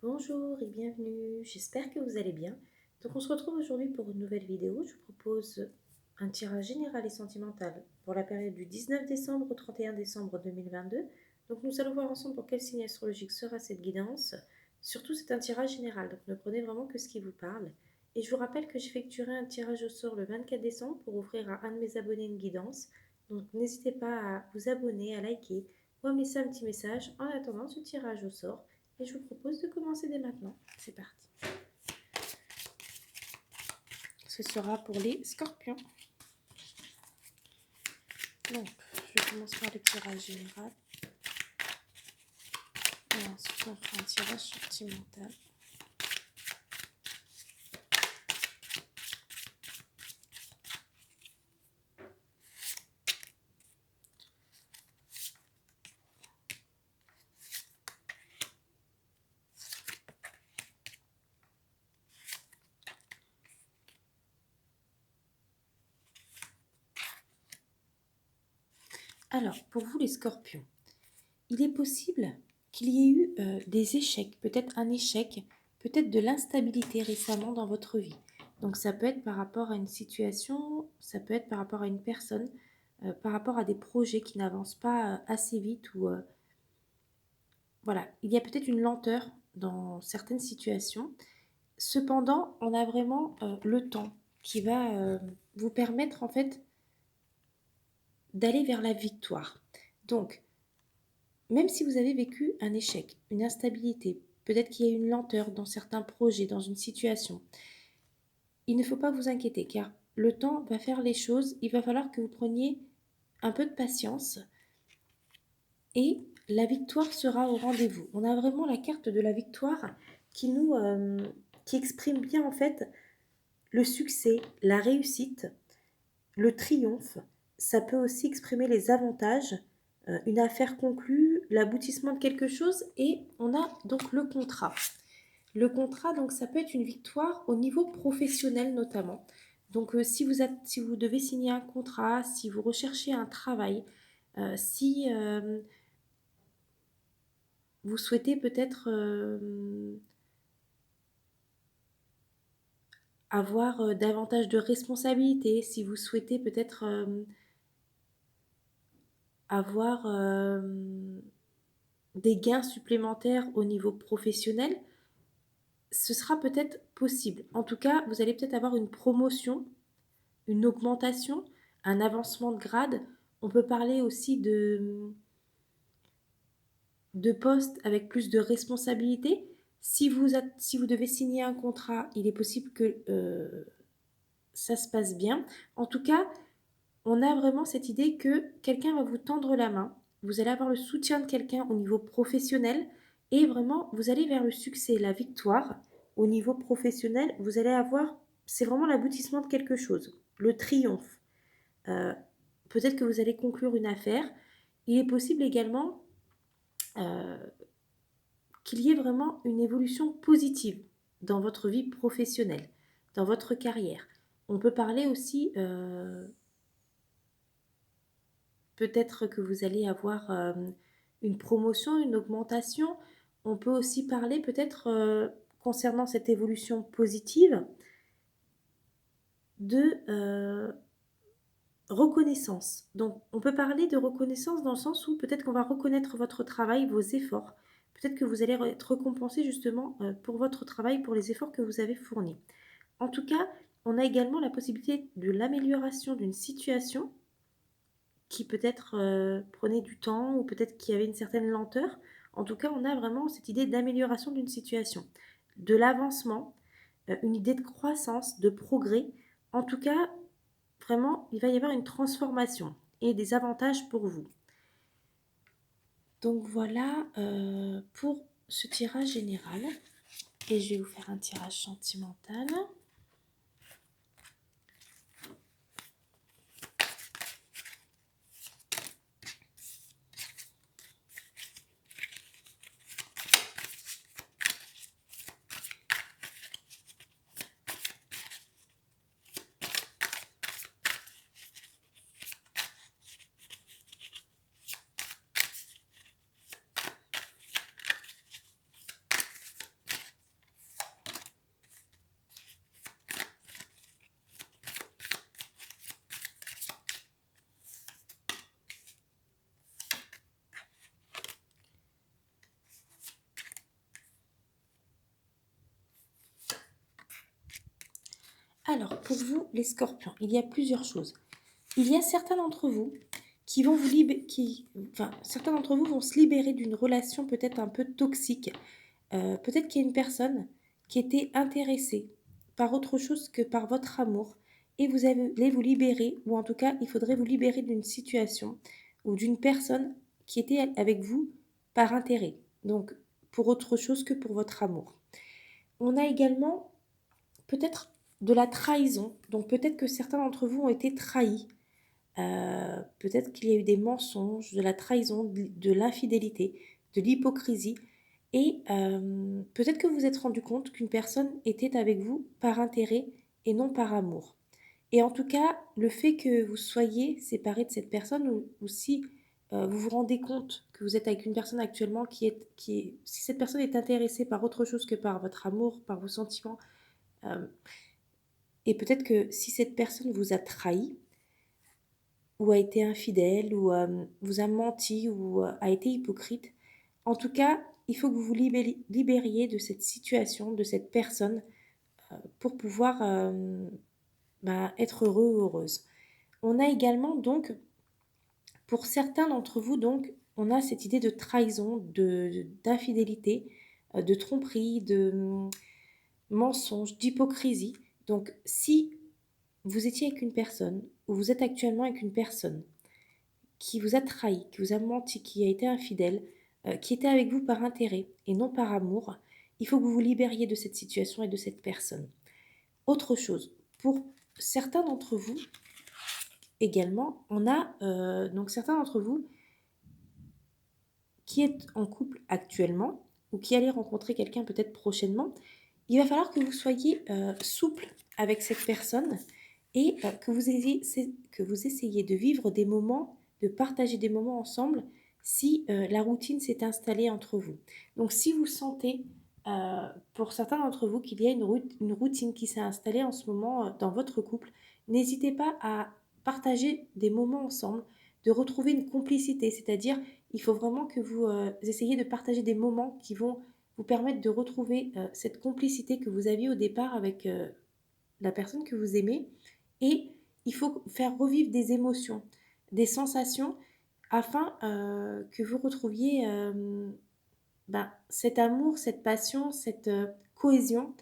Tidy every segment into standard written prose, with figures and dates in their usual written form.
Bonjour et bienvenue, j'espère que vous allez bien. Donc on se retrouve aujourd'hui pour une nouvelle vidéo. Je vous propose un tirage général et sentimental pour la période du 19 décembre au 31 décembre 2022. Donc nous allons voir ensemble pour quel signe astrologique sera cette guidance. Surtout c'est un tirage général, donc ne prenez vraiment que ce qui vous parle. Et je vous rappelle que j'effectuerai un tirage au sort le 24 décembre pour offrir à un de mes abonnés une guidance. Donc n'hésitez pas à vous abonner, à liker ou à me laisser un petit message en attendant ce tirage au sort. Et je vous propose de commencer dès maintenant. C'est parti. Ce sera pour les scorpions. Donc, je commence par le tirage général. Et ensuite, on fera un tirage sentimental. Alors, pour vous les scorpions, il est possible qu'il y ait eu des échecs, peut-être un échec, peut-être de l'instabilité récemment dans votre vie. Donc ça peut être par rapport à une situation, ça peut être par rapport à une personne, par rapport à des projets qui n'avancent pas assez vite ou voilà, il y a peut-être une lenteur dans certaines situations. Cependant, on a vraiment le temps qui va vous permettre en fait d'aller vers la victoire. Donc, même si vous avez vécu un échec, une instabilité, peut-être qu'il y a une lenteur dans certains projets, dans une situation, il ne faut pas vous inquiéter car le temps va faire les choses. Il va falloir que vous preniez un peu de patience et la victoire sera au rendez-vous. On a vraiment la carte de la victoire qui nous qui exprime bien en fait le succès, la réussite, le triomphe. Ça peut aussi exprimer les avantages, une affaire conclue, l'aboutissement de quelque chose et on a donc le contrat. Le contrat, donc ça peut être une victoire au niveau professionnel notamment. Donc si vous devez signer un contrat, si vous recherchez un travail, si vous souhaitez peut-être avoir davantage de responsabilités, si vous souhaitez peut-être avoir des gains supplémentaires au niveau professionnel, ce sera peut-être possible. En tout cas, vous allez peut-être avoir une promotion, une augmentation, un avancement de grade. On peut parler aussi de postes avec plus de responsabilités. Si vous devez signer un contrat, il est possible que ça se passe bien. En tout cas, on a vraiment cette idée que quelqu'un va vous tendre la main. Vous allez avoir le soutien de quelqu'un au niveau professionnel et vraiment, vous allez vers le succès, la victoire au niveau professionnel. Vous allez avoir, c'est vraiment l'aboutissement de quelque chose, le triomphe. Euh, Peut-être que vous allez conclure une affaire. Il est possible également euh, qu'il y ait vraiment une évolution positive dans votre vie professionnelle, dans votre carrière. On peut parler aussi, peut-être que vous allez avoir une promotion, une augmentation. On peut aussi parler peut-être concernant cette évolution positive de reconnaissance. Donc on peut parler de reconnaissance dans le sens où peut-être qu'on va reconnaître votre travail, vos efforts. Peut-être que vous allez être récompensé justement pour votre travail, pour les efforts que vous avez fournis. En tout cas, on a également la possibilité de l'amélioration d'une situation qui peut-être prenait du temps ou peut-être qu'il y avait une certaine lenteur. En tout cas, on a vraiment cette idée d'amélioration d'une situation, de l'avancement, une idée de croissance, de progrès. En tout cas, vraiment, il va y avoir une transformation et des avantages pour vous. Donc voilà pour ce tirage général. Et je vais vous faire un tirage sentimental. Alors, pour vous, les scorpions, il y a plusieurs choses. Il y a certains d'entre vous qui vont vous libérer, certains d'entre vous vont se libérer d'une relation peut-être un peu toxique. Peut-être qu'il y a une personne qui était intéressée par autre chose que par votre amour et vous allez vous libérer, ou en tout cas, il faudrait vous libérer d'une situation ou d'une personne qui était avec vous par intérêt, donc pour autre chose que pour votre amour. On a également peut-être de la trahison, donc peut-être que certains d'entre vous ont été trahis. Peut-être qu'il y a eu des mensonges, de la trahison, de l'infidélité, de l'hypocrisie. Et peut-être que vous vous êtes rendu compte qu'une personne était avec vous par intérêt et non par amour. Et en tout cas, le fait que vous soyez séparé de cette personne, ou si vous vous rendez compte que vous êtes avec une personne actuellement si cette personne est intéressée par autre chose que par votre amour, par vos sentiments, euh, et peut-être que si cette personne vous a trahi, ou a été infidèle, ou vous a menti, ou a été hypocrite, en tout cas, il faut que vous vous libériez de cette situation, de cette personne, pour pouvoir être heureux ou heureuse. On a également donc, pour certains d'entre vous, donc, on a cette idée de trahison, d'infidélité, de tromperie, de mensonge, d'hypocrisie. Donc, si vous étiez avec une personne, ou vous êtes actuellement avec une personne qui vous a trahi, qui vous a menti, qui a été infidèle, qui était avec vous par intérêt et non par amour, il faut que vous vous libériez de cette situation et de cette personne. Autre chose, pour certains d'entre vous, également, on a donc certains d'entre vous qui est en couple actuellement ou qui allez rencontrer quelqu'un peut-être prochainement. Il va falloir que vous soyez souple avec cette personne et que vous essayiez de vivre des moments, de partager des moments ensemble si la routine s'est installée entre vous. Donc si vous sentez, pour certains d'entre vous, qu'il y a une routine qui s'est installée en ce moment dans votre couple, n'hésitez pas à partager des moments ensemble, de retrouver une complicité, c'est-à-dire il faut vraiment que vous essayiez de partager des moments qui vont vous permettre de retrouver cette complicité que vous aviez au départ avec la personne que vous aimez. Et il faut faire revivre des émotions, des sensations, afin que vous retrouviez cet amour, cette passion, cette cohésion,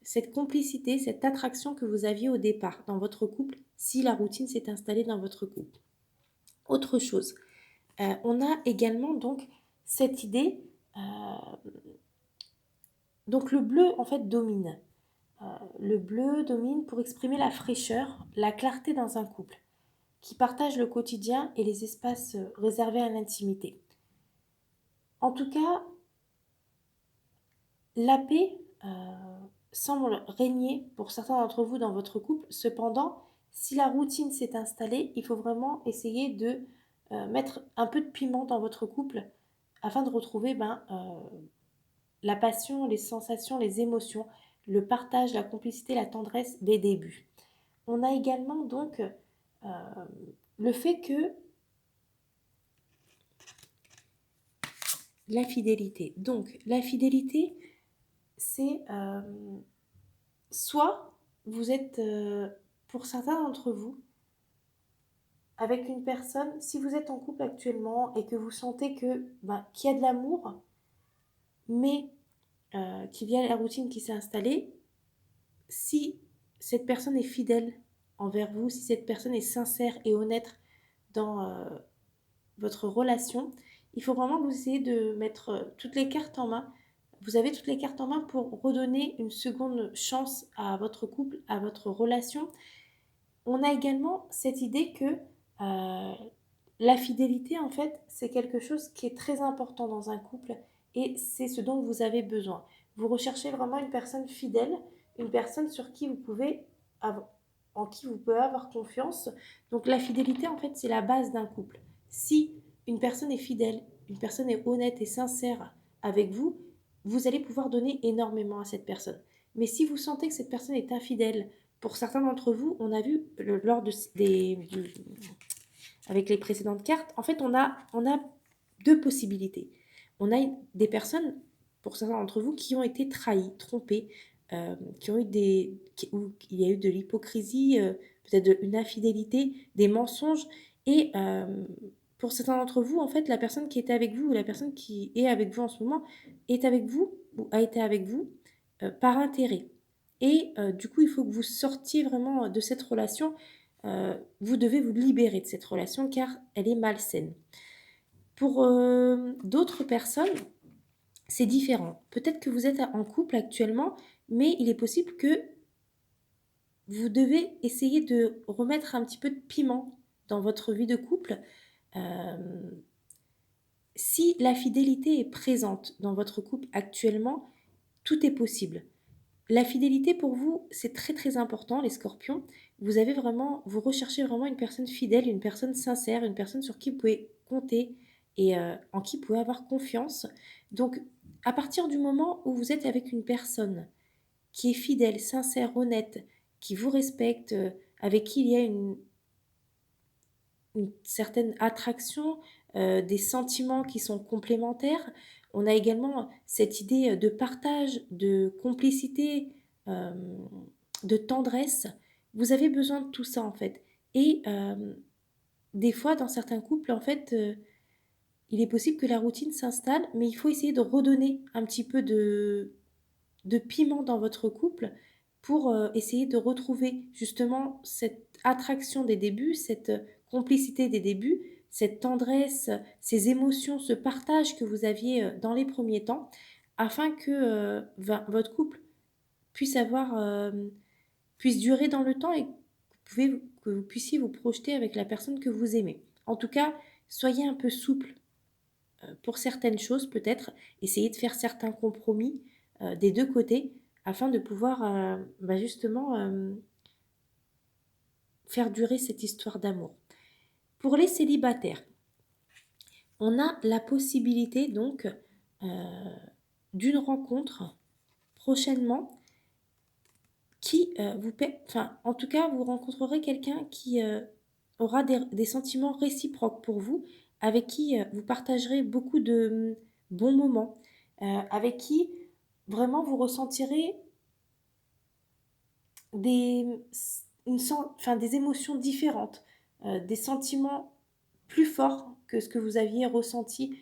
cette complicité, cette attraction que vous aviez au départ dans votre couple, si la routine s'est installée dans votre couple. Autre chose, on a également donc cette idée, donc le bleu en fait domine. Le bleu domine pour exprimer la fraîcheur, la clarté dans un couple, qui partage le quotidien et les espaces réservés à l'intimité. En tout cas, la paix semble régner pour certains d'entre vous dans votre couple. Cependant, si la routine s'est installée, il faut vraiment essayer de mettre un peu de piment dans votre couple afin de retrouver la passion, les sensations, les émotions, le partage, la complicité, la tendresse des débuts. On a également donc le fait que la fidélité. Donc la fidélité, c'est soit vous êtes, pour certains d'entre vous, avec une personne, si vous êtes en couple actuellement et que vous sentez qu'il y a de l'amour, mais qu'il y a la routine qui s'est installée, si cette personne est fidèle envers vous, si cette personne est sincère et honnête dans votre relation, il faut vraiment que vous essayiez de mettre toutes les cartes en main. Vous avez toutes les cartes en main pour redonner une seconde chance à votre couple, à votre relation. On a également cette idée que la fidélité, en fait, c'est quelque chose qui est très important dans un couple et c'est ce dont vous avez besoin. Vous recherchez vraiment une personne fidèle, une personne sur qui vous pouvez en qui vous pouvez avoir confiance. Donc la fidélité, en fait, c'est la base d'un couple. Si une personne est fidèle, une personne est honnête et sincère avec vous, vous allez pouvoir donner énormément à cette personne. Mais si vous sentez que cette personne est infidèle, pour certains d'entre vous, on a vu lors avec les précédentes cartes, en fait, on a deux possibilités. On a des personnes, pour certains d'entre vous, qui ont été trahies, trompées, qui ont eu où il y a eu de l'hypocrisie, peut-être une infidélité, des mensonges. Et pour certains d'entre vous, en fait, la personne qui était avec vous ou la personne qui est avec vous en ce moment est avec vous ou a été avec vous par intérêt. Et du coup, il faut que vous sortiez vraiment de cette relation. Vous devez vous libérer de cette relation car elle est malsaine. Pour d'autres personnes, c'est différent. Peut-être que vous êtes en couple actuellement, mais il est possible que vous devez essayer de remettre un petit peu de piment dans votre vie de couple. Euh, Si la fidélité est présente dans votre couple actuellement, tout est possible. La fidélité pour vous, c'est très très important, les scorpions. Vous recherchez vraiment une personne fidèle, une personne sincère, une personne sur qui vous pouvez compter et en qui vous pouvez avoir confiance. Donc, à partir du moment où vous êtes avec une personne qui est fidèle, sincère, honnête, qui vous respecte, avec qui il y a une certaine attraction, des sentiments qui sont complémentaires. On a également cette idée de partage, de complicité, euh, de tendresse. Vous avez besoin de tout ça en fait. Et des fois, dans certains couples, en fait, il est possible que la routine s'installe, mais il faut essayer de redonner un petit peu de piment dans votre couple pour essayer de retrouver justement cette attraction des débuts, cette complicité des débuts, cette tendresse, ces émotions, ce partage que vous aviez dans les premiers temps, afin que votre couple puisse puisse durer dans le temps et que vous puissiez vous projeter avec la personne que vous aimez. En tout cas, soyez un peu souple pour certaines choses peut-être, essayez de faire certains compromis des deux côtés afin de pouvoir justement faire durer cette histoire d'amour. Pour les célibataires, on a la possibilité donc d'une rencontre prochainement qui en tout cas, vous rencontrerez quelqu'un qui aura des sentiments réciproques pour vous, avec qui vous partagerez beaucoup de bons moments, avec qui vraiment vous ressentirez des, des émotions différentes, des sentiments plus forts que ce que vous aviez ressenti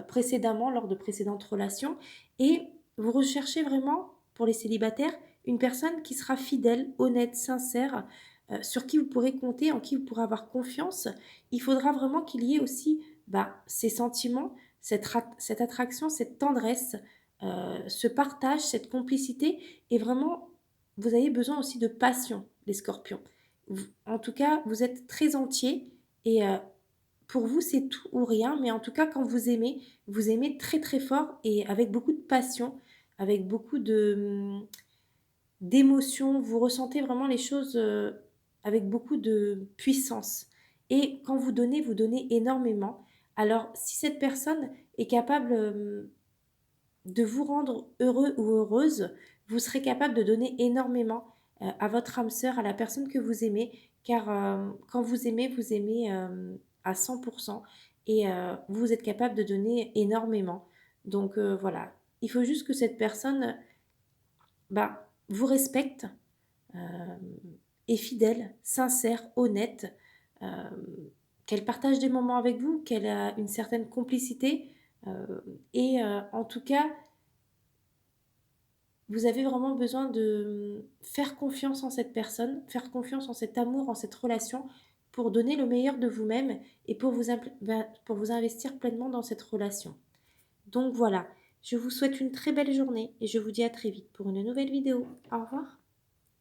précédemment lors de précédentes relations. Et vous recherchez vraiment, pour les célibataires, une personne qui sera fidèle, honnête, sincère, sur qui vous pourrez compter, en qui vous pourrez avoir confiance. Il faudra vraiment qu'il y ait aussi ces sentiments, cette attraction, cette tendresse, ce partage, cette complicité. Et vraiment, vous avez besoin aussi de passion, les scorpions. En tout cas, vous êtes très entiers et pour vous, c'est tout ou rien, mais en tout cas, quand vous aimez très très fort et avec beaucoup de passion, avec beaucoup d'émotion, vous ressentez vraiment les choses avec beaucoup de puissance. Et quand vous donnez énormément. Alors, si cette personne est capable de vous rendre heureux ou heureuse, vous serez capable de donner énormément à votre âme sœur, à la personne que vous aimez, car quand vous aimez à 100% et vous êtes capable de donner énormément. Donc voilà, il faut juste que cette personne vous respecte, euh, est fidèle, sincère, honnête, euh, qu'elle partage des moments avec vous, qu'elle a une certaine complicité et en tout cas, vous avez vraiment besoin de faire confiance en cette personne, faire confiance en cet amour, en cette relation, pour donner le meilleur de vous-même et pour vous investir pleinement dans cette relation. Donc voilà, je vous souhaite une très belle journée et je vous dis à très vite pour une nouvelle vidéo. Au revoir.